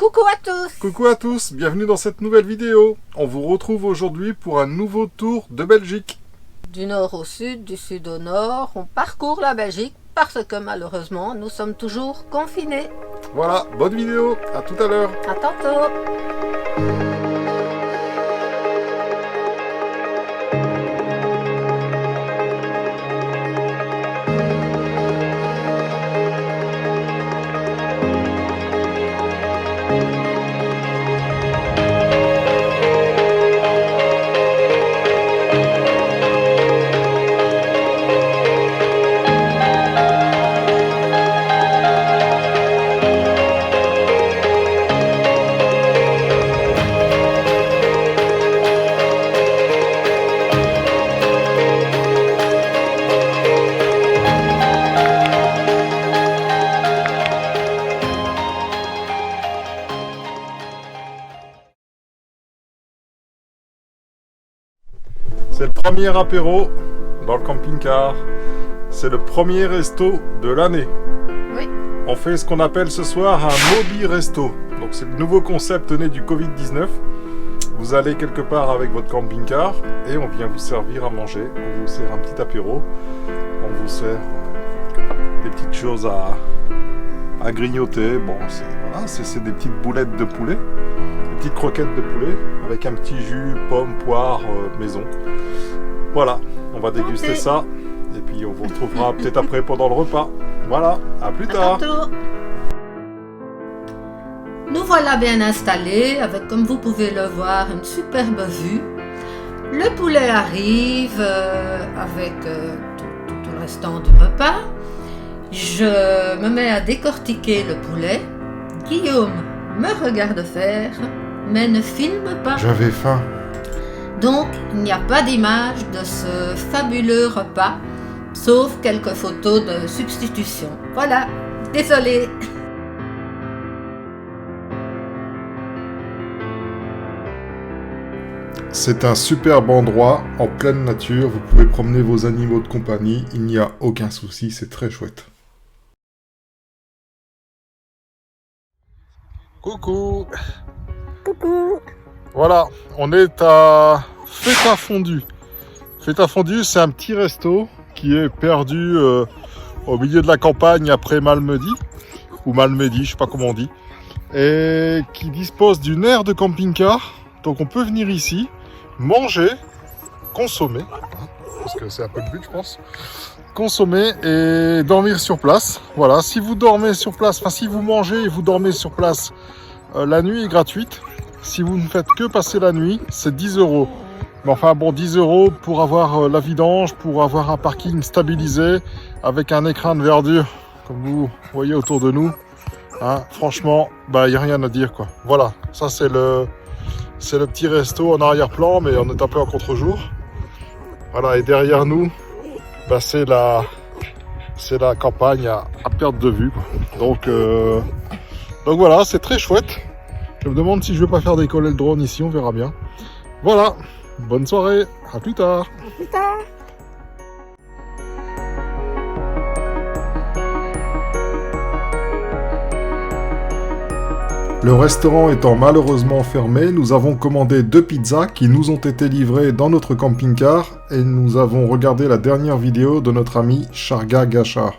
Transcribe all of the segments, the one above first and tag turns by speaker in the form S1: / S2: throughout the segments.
S1: Coucou à tous!
S2: Coucou à tous, bienvenue dans cette nouvelle vidéo. On vous retrouve aujourd'hui pour un nouveau tour de Belgique.
S1: Du nord au sud, du sud au nord, on parcourt la Belgique parce que malheureusement, nous sommes toujours confinés.
S2: Voilà, bonne vidéo, à tout à l'heure.
S1: À tantôt!
S2: C'est le premier apéro dans le camping-car. C'est le premier resto de l'année.
S1: Oui.
S2: On fait ce qu'on appelle ce soir un Moby Resto. Donc c'est le nouveau concept né du Covid-19. Vous allez quelque part avec votre camping-car et on vient vous servir à manger. On vous sert un petit apéro. On vous sert des petites choses à grignoter. Bon, c'est des petites boulettes de poulet. Des petites croquettes de poulet avec un petit jus, pomme, poire, maison. Voilà, on va déguster ça et puis on vous retrouvera peut-être après pendant le repas. Voilà, à plus tard.
S1: Tantôt. Nous voilà bien installés avec, comme vous pouvez le voir, une superbe vue. Le poulet arrive avec tout le restant du repas. Je me mets à décortiquer le poulet. Guillaume me regarde faire, mais ne filme pas.
S2: J'avais faim.
S1: Donc, il n'y a pas d'image de ce fabuleux repas, sauf quelques photos de substitution. Voilà, désolé.
S2: C'est un superbe endroit, en pleine nature. Vous pouvez promener vos animaux de compagnie. Il n'y a aucun souci, c'est très chouette. Coucou.
S1: Coucou.
S2: Voilà, on est à Feta Fondue. Feta Fondue, c'est un petit resto qui est perdu au milieu de la campagne après Malmedy, ou Malmedy, je sais pas comment on dit, et qui dispose d'une aire de camping-car. Donc on peut venir ici, manger, consommer, parce que c'est un peu le but je pense, consommer et dormir sur place. Voilà, si vous dormez sur place, enfin si vous mangez et vous dormez sur place, la nuit est gratuite. Si vous ne faites que passer la nuit, c'est 10 €. Mais enfin bon, 10 € pour avoir la vidange, pour avoir un parking stabilisé, avec un écran de verdure, comme vous voyez autour de nous. Hein, franchement, il n'y a rien à dire quoi. Voilà, ça c'est le petit resto en arrière-plan, mais on est un peu en contre-jour. Voilà, et derrière nous, c'est la campagne à perte de vue, quoi. Donc voilà, c'est très chouette. Je me demande si je vais pas faire décoller le drone ici, on verra bien. Voilà, bonne soirée, à plus tard.
S1: À plus tard.
S2: Le restaurant étant malheureusement fermé, nous avons commandé 2 pizzas qui nous ont été livrées dans notre camping-car et nous avons regardé la dernière vidéo de notre ami Sharga Gachar.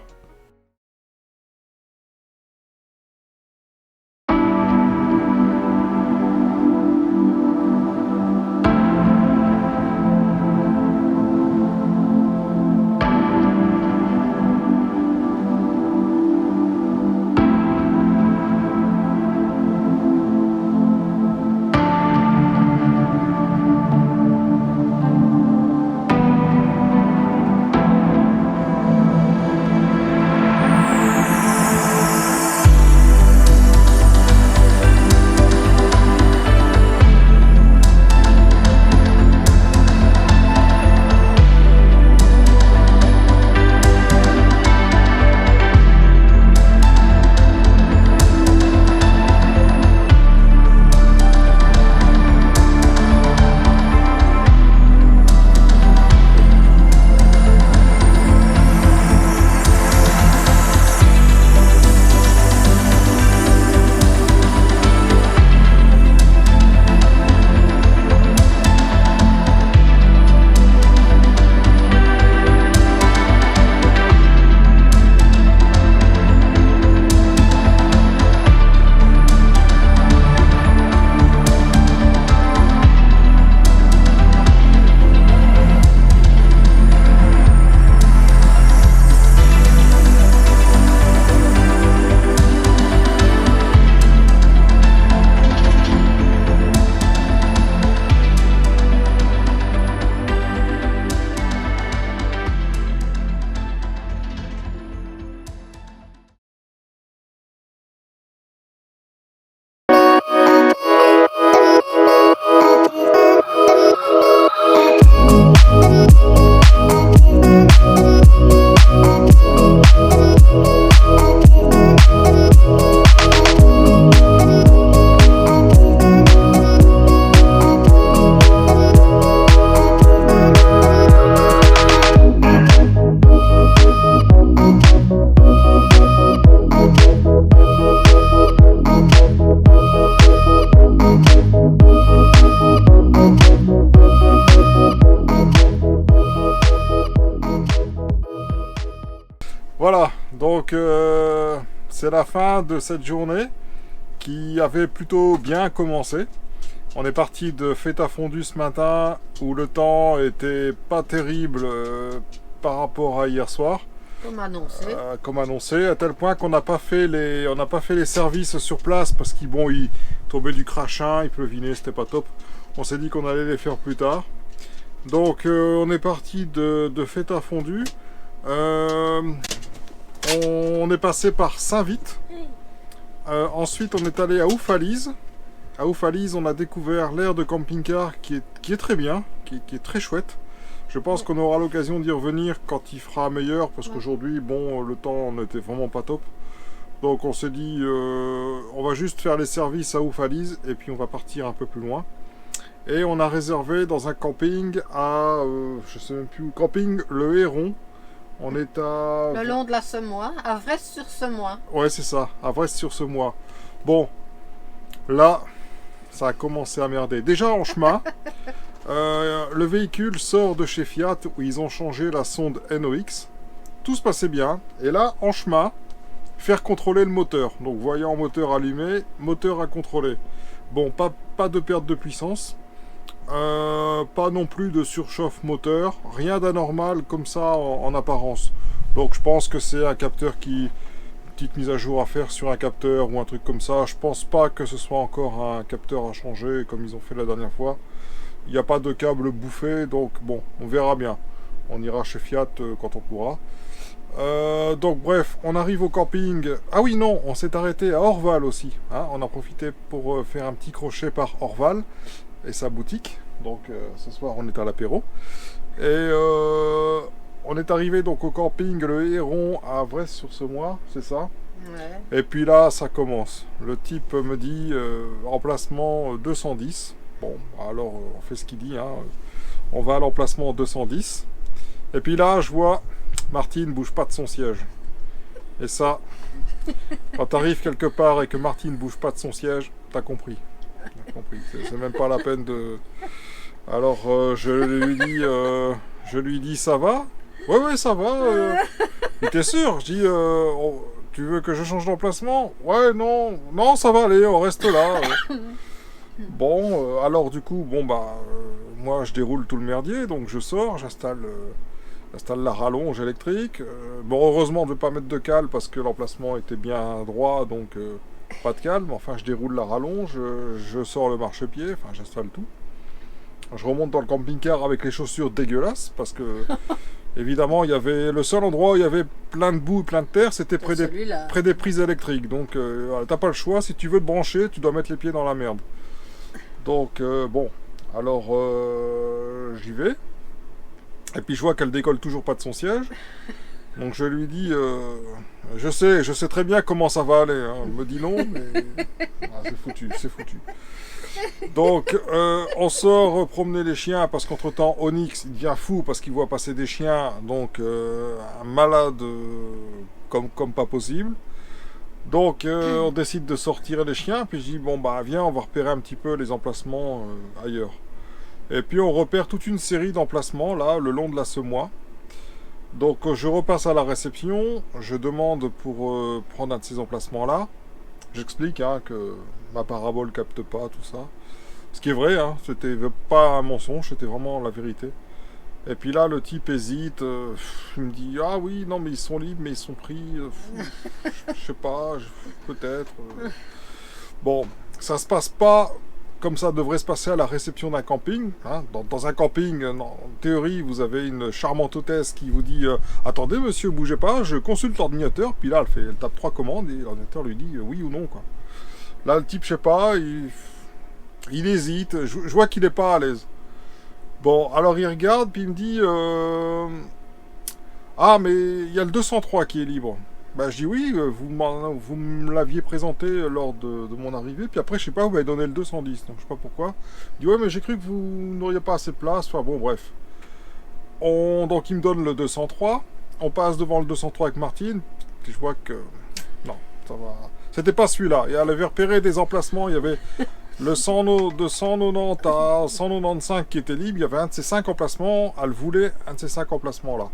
S2: Donc c'est la fin de cette journée qui avait plutôt bien commencé. On est parti de feta fondue ce matin où le temps était pas terrible par rapport à hier soir. Comme annoncé, à tel point qu'on n'a pas fait les services sur place parce qu'il tombait du crachin, il pleuvinait, c'était pas top. On s'est dit qu'on allait les faire plus tard. Donc on est parti de feta fondue. On est passé par Saint-Vite. Ensuite on est allé à Oufalise. À Oufalise, on a découvert l'aire de camping-car qui est très bien, qui est très chouette. Je pense qu'on aura l'occasion d'y revenir quand il fera meilleur, parce qu'aujourd'hui, le temps n'était vraiment pas top. Donc on s'est dit, on va juste faire les services à Oufalise, et puis on va partir un peu plus loin. Et on a réservé dans un camping à, je sais même plus où, camping Le Héron. On est à...
S1: Le long de la Semois, à Vresse-sur-Semois.
S2: Ouais, c'est ça, à Vresse-sur-Semois. Bon, là... ça a commencé à merder. Déjà en chemin, le véhicule sort de chez Fiat où ils ont changé la sonde NOx. Tout se passait bien. Et là, en chemin, faire contrôler le moteur. Donc voyant moteur allumé, moteur à contrôler. Bon, pas de perte de puissance. Pas non plus de surchauffe moteur. Rien d'anormal comme ça en apparence. Donc je pense que c'est un capteur qui... petite mise à jour à faire sur un capteur ou un truc comme ça. Je pense pas que ce soit encore un capteur à changer comme ils ont fait la dernière fois. Il n'y a pas de câble bouffé, donc bon, on verra bien. On ira chez Fiat quand on pourra. Donc bref, on arrive au camping. Ah oui, non, on s'est arrêté à Orval aussi. Hein. On a profité pour faire un petit crochet par Orval et sa boutique. Donc ce soir, on est à l'apéro. Et... on est arrivé donc au camping Le Héron à Vresse-sur-Semois, c'est ça? Ouais. Et puis là, ça commence. Le type me dit emplacement 210. Bon, alors on fait ce qu'il dit. Hein. On va à l'emplacement 210. Et puis là, je vois Martine bouge pas de son siège. Et ça, quand tu arrives quelque part et que Martine bouge pas de son siège, t'as compris. T'as compris. C'est même pas la peine de... Alors je lui dis ça va? Ouais, ça va. T'es sûr? Je dis, tu veux que je change d'emplacement? Ouais, non, ça va aller, on reste là. Bon, alors du coup, moi je déroule tout le merdier, donc je sors, j'installe la rallonge électrique. Bon, heureusement, on ne veut pas mettre de cale parce que l'emplacement était bien droit, donc pas de cale. Mais enfin, je déroule la rallonge, je sors le marchepied, enfin, j'installe tout. Je remonte dans le camping-car avec les chaussures dégueulasses parce que... Évidemment, il y avait le seul endroit où il y avait plein de boue, plein de terre, c'était près des prises électriques. Donc, t'as pas le choix. Si tu veux te brancher, tu dois mettre les pieds dans la merde. Donc, bon. Alors, j'y vais. Et puis, je vois qu'elle décolle toujours pas de son siège. Donc, je lui dis, je sais très bien comment ça va aller. Hein. Elle me dit non, mais c'est foutu. Donc, on sort promener les chiens parce qu'entre-temps, Onyx, il devient fou parce qu'il voit passer des chiens, donc un malade comme pas possible. Donc, on décide de sortir les chiens, puis je dis, viens, on va repérer un petit peu les emplacements ailleurs. Et puis, on repère toute une série d'emplacements, là, le long de la Semois. Donc, je repasse à la réception, je demande pour prendre un de ces emplacements-là. J'explique que ma parabole capte pas tout ça. Ce qui est vrai, c'était pas un mensonge, c'était vraiment la vérité. Et puis là, le type hésite, il me dit, ah oui, non, mais ils sont libres, mais ils sont pris, je sais pas, peut-être. Bon, ça se passe pas comme ça devrait se passer à la réception d'un camping. Hein. Dans un camping, en théorie, vous avez une charmante hôtesse qui vous dit attendez monsieur, bougez pas, je consulte l'ordinateur. Puis là, elle tape 3 commandes et l'ordinateur lui dit oui ou non. Quoi. Là, le type, je sais pas, il hésite. Je vois qu'il n'est pas à l'aise. Bon, alors il regarde, puis il me dit ah, mais il y a le 203 qui est libre. Bah, je dis oui, vous me l'aviez présenté lors de mon arrivée, puis après, je sais pas, vous m'avez donné le 210, donc je sais pas pourquoi. Il dit ouais, mais j'ai cru que vous n'auriez pas assez de place, enfin bon, bref. Donc il me donne le 203, on passe devant le 203 avec Martine, puis je vois que non, ça va. C'était pas celui-là, et elle avait repéré des emplacements, il y avait le 190 à 195 qui était libre, il y avait un de ces 5 emplacements, elle voulait un de ces 5 emplacements-là.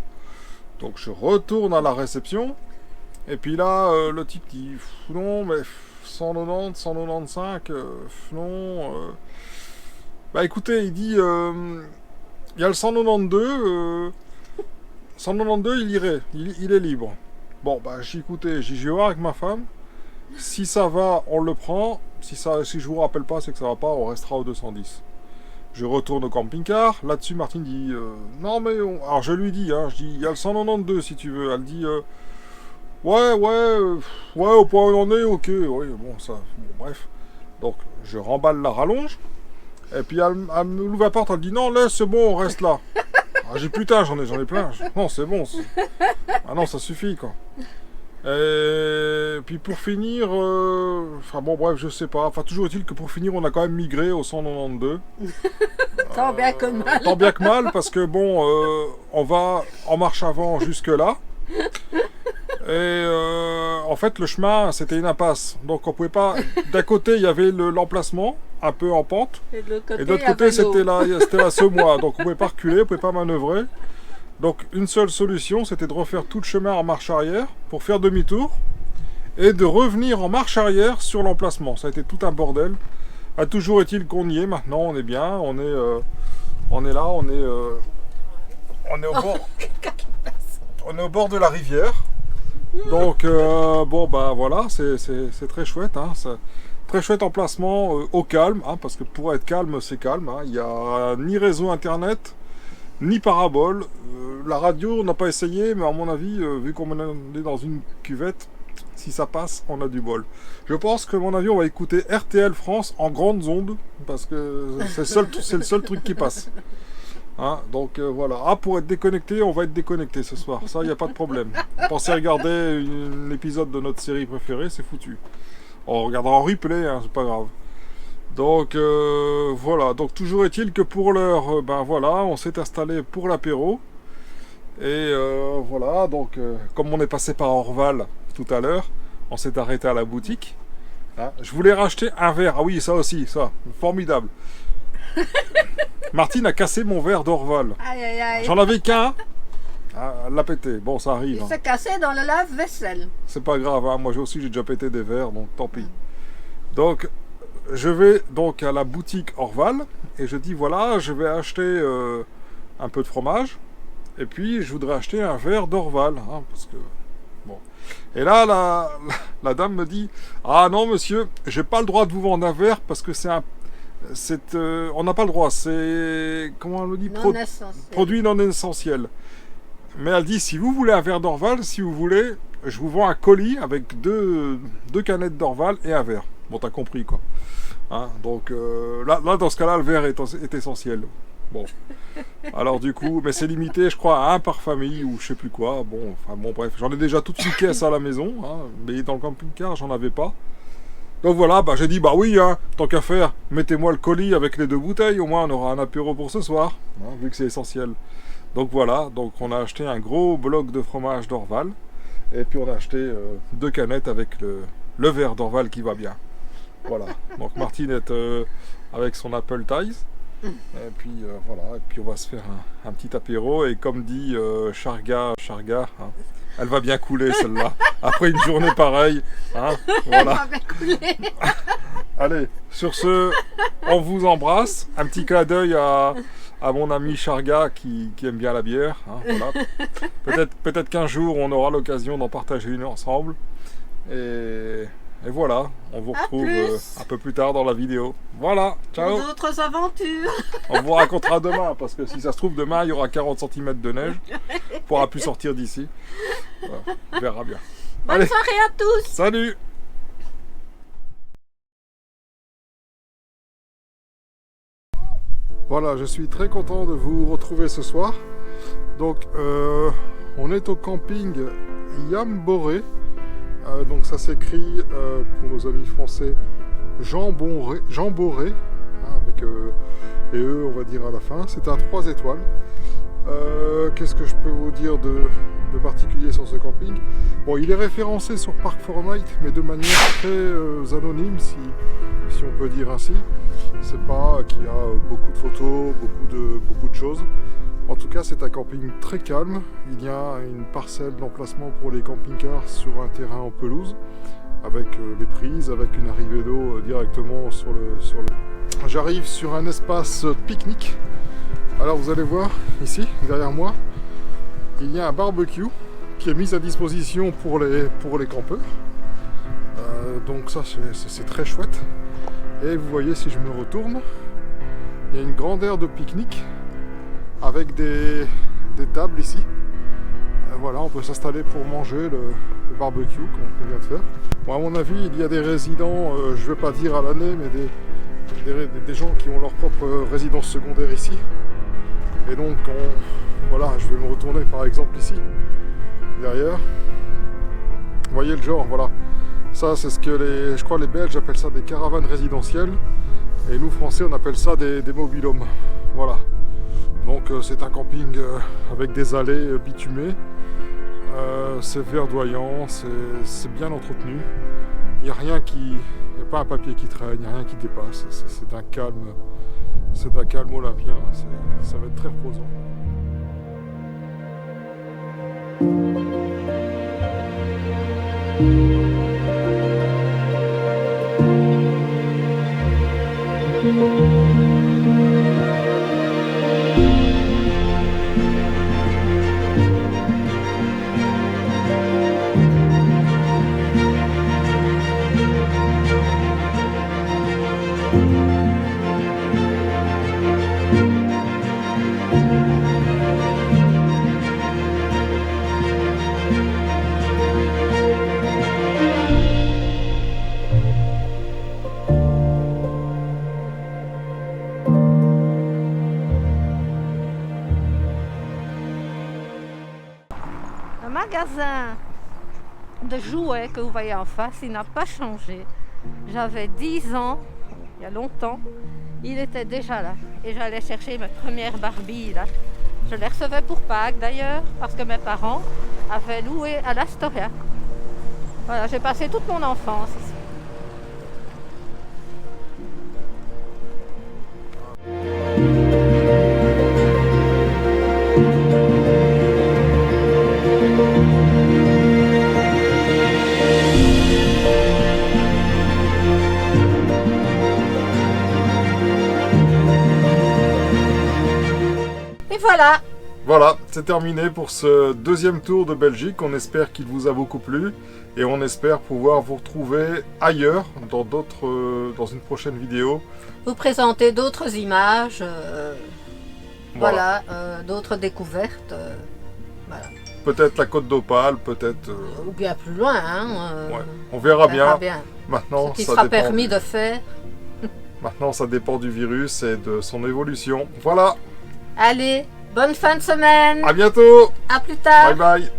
S2: Donc je retourne à la réception. Et puis là, le type dit, non, mais 190, 195, non. Bah écoutez, il dit, il y a le 192, 192, il irait, il est libre. Bon, bah j'ai écouté, j'y vais voir avec ma femme. Si ça va, on le prend. Si je vous rappelle pas, c'est que ça va pas, on restera au 210. Je retourne au camping-car. Là-dessus, Martine dit, non mais, alors je lui dis, je dis, il y a le 192 si tu veux. Elle dit, ouais, au point où on en est, ok, oui, bon, ça, bon, bref. Donc, je remballe la rallonge. Et puis, elle me ouvre la porte, elle dit, non, là, c'est bon, on reste là. Ah, j'ai putain, j'en ai plein. Non, c'est bon. Ah non, ça suffit, quoi. Et puis, pour finir, enfin, bon, bref, je sais pas. Enfin, toujours est-il que pour finir, on a quand même migré au 192.
S1: Tant bien que mal.
S2: Tant bien que mal, parce que, bon, on va en marche avant jusque-là. Et en fait, le chemin, c'était une impasse. Donc, on pouvait pas. D'un côté, il y avait l'emplacement, un peu en pente. Et de l'autre côté, c'était la semois. Donc, on pouvait pas reculer, on pouvait pas manœuvrer. Donc, une seule solution, c'était de refaire tout le chemin en marche arrière pour faire demi-tour et de revenir en marche arrière sur l'emplacement. Ça a été tout un bordel. Toujours est-il qu'on y est maintenant. On est bien. On est là. On est au bord. On est au bord de la rivière. Donc, bon, bah voilà, c'est très chouette. Très chouette emplacement au calme, parce que pour être calme, c'est calme. Il n'y a ni réseau internet, ni parabole. La radio, on n'a pas essayé, mais à mon avis, vu qu'on est dans une cuvette, si ça passe, on a du bol. Je pense que, à mon avis, on va écouter RTL France en grandes ondes, parce que c'est le seul truc qui passe. Donc voilà. Pour être déconnecté, on va être déconnecté ce soir. Ça, il n'y a pas de problème. Pensez regarder un épisode de notre série préférée, c'est foutu. On regardera en replay, c'est pas grave. Donc voilà. Donc toujours est-il que pour l'heure, ben voilà, on s'est installé pour l'apéro. Et voilà. Donc comme on est passé par Orval tout à l'heure, on s'est arrêté à la boutique. Je voulais racheter un verre. Ah oui, ça aussi, ça, formidable. Martine a cassé mon verre d'Orval.
S1: Aïe, aïe, aïe.
S2: J'en avais qu'un. Elle l'a pété. Bon, ça arrive.
S1: Il s'est cassé dans le lave-vaisselle.
S2: C'est pas grave. Moi aussi, j'ai déjà pété des verres, donc tant pis. Donc, je vais donc à la boutique Orval et je dis voilà, je vais acheter un peu de fromage et puis je voudrais acheter un verre d'Orval, parce que bon. Et là, la dame me dit ah non monsieur, j'ai pas le droit de vous vendre un verre parce que on n'a pas le droit, c'est, comment elle me dit, produit non essentiel. Mais elle dit, si vous voulez un verre d'Orval, si vous voulez, je vous vends un colis avec deux canettes d'Orval et un verre. Bon, t'as compris, quoi. Donc, là, dans ce cas-là, le verre est essentiel. Bon. Alors, du coup, mais c'est limité, je crois, à un par famille, ou je sais plus quoi. Bon, bref. J'en ai déjà toute une caisse à la maison, mais dans le camping-car, j'en avais pas. Donc voilà, j'ai dit, oui, tant qu'à faire, mettez-moi le colis avec les 2 bouteilles, au moins on aura un apéro pour ce soir, vu que c'est essentiel. Donc voilà, donc on a acheté un gros bloc de fromage d'Orval, et puis on a acheté 2 canettes avec le verre d'Orval qui va bien. Voilà, donc Martine est avec son Apple Ties, et puis voilà, et puis on va se faire un petit apéro, et comme dit Charga, elle va bien couler celle-là. Après une journée pareille. Voilà. Elle va bien couler. Allez, sur ce, on vous embrasse. Un petit clin d'œil à mon ami Charga qui aime bien la bière. Voilà. Peut-être qu'un jour on aura l'occasion d'en partager une ensemble. Et voilà, on vous retrouve un peu plus tard dans la vidéo. Voilà, ciao.
S1: Pour d'autres aventures.
S2: On vous racontera demain, parce que si ça se trouve, demain, il y aura 40 cm de neige. On ne pourra plus sortir d'ici. Voilà, on verra bien.
S1: Bonne soirée à tous.
S2: Salut. Voilà, je suis très content de vous retrouver ce soir. Donc, on est au camping Yamboré. Donc ça s'écrit pour nos amis français Jean Boré, avec et eux on va dire à la fin. C'est un 3 étoiles. Qu'est-ce que je peux vous dire de particulier sur ce camping? Bon, il est référencé sur Park4Night, mais de manière très anonyme, si on peut dire ainsi. C'est pas qu'il y a beaucoup de photos, beaucoup de choses. En tout cas, c'est un camping très calme. Il y a une parcelle d'emplacement pour les camping-cars sur un terrain en pelouse, avec les prises, avec une arrivée d'eau directement sur le... J'arrive sur un espace pique-nique. Alors vous allez voir, ici, derrière moi, il y a un barbecue qui est mis à disposition pour les campeurs. Donc ça, c'est très chouette. Et vous voyez, si je me retourne, il y a une grande aire de pique-nique avec des tables ici. Voilà, on peut s'installer pour manger le barbecue qu'on vient de faire. Bon, à mon avis, il y a des résidents, je ne vais pas dire à l'année, mais des gens qui ont leur propre résidence secondaire ici. Et donc, voilà, je vais me retourner par exemple ici, derrière. Vous voyez le genre, voilà. Ça, c'est ce que je crois les Belges appellent ça des caravanes résidentielles. Et nous, Français, on appelle ça des mobil-homes. Voilà. Donc, c'est un camping avec des allées bitumées. C'est verdoyant, c'est bien entretenu. Il n'y a rien qui... Il n'y a pas un papier qui traîne, il n'y a rien qui dépasse. C'est un calme. C'est un calme olympien. Ça va être très reposant.
S1: Le magasin de jouets que vous voyez en face, il n'a pas changé. J'avais 10 ans, il y a longtemps, il était déjà là. Et j'allais chercher mes premières Barbie là. Je les recevais pour Pâques d'ailleurs, parce que mes parents avaient loué à l'Astoria. Voilà, j'ai passé toute mon enfance ici. Et voilà.
S2: Voilà, c'est terminé pour ce deuxième tour de Belgique. On espère qu'il vous a beaucoup plu et on espère pouvoir vous retrouver ailleurs dans une prochaine vidéo.
S1: Vous présenter d'autres images, voilà, d'autres découvertes. Voilà.
S2: Peut-être la Côte d'Opale, peut-être...
S1: Ou bien plus loin. Hein,
S2: ouais, on verra bien.
S1: bien.
S2: Maintenant,
S1: Ce qui
S2: ça
S1: sera
S2: dépend
S1: permis de faire.
S2: Maintenant, ça dépend du virus et de son évolution. Voilà.
S1: Allez, bonne fin de semaine.
S2: À bientôt.
S1: À plus tard.
S2: Bye bye.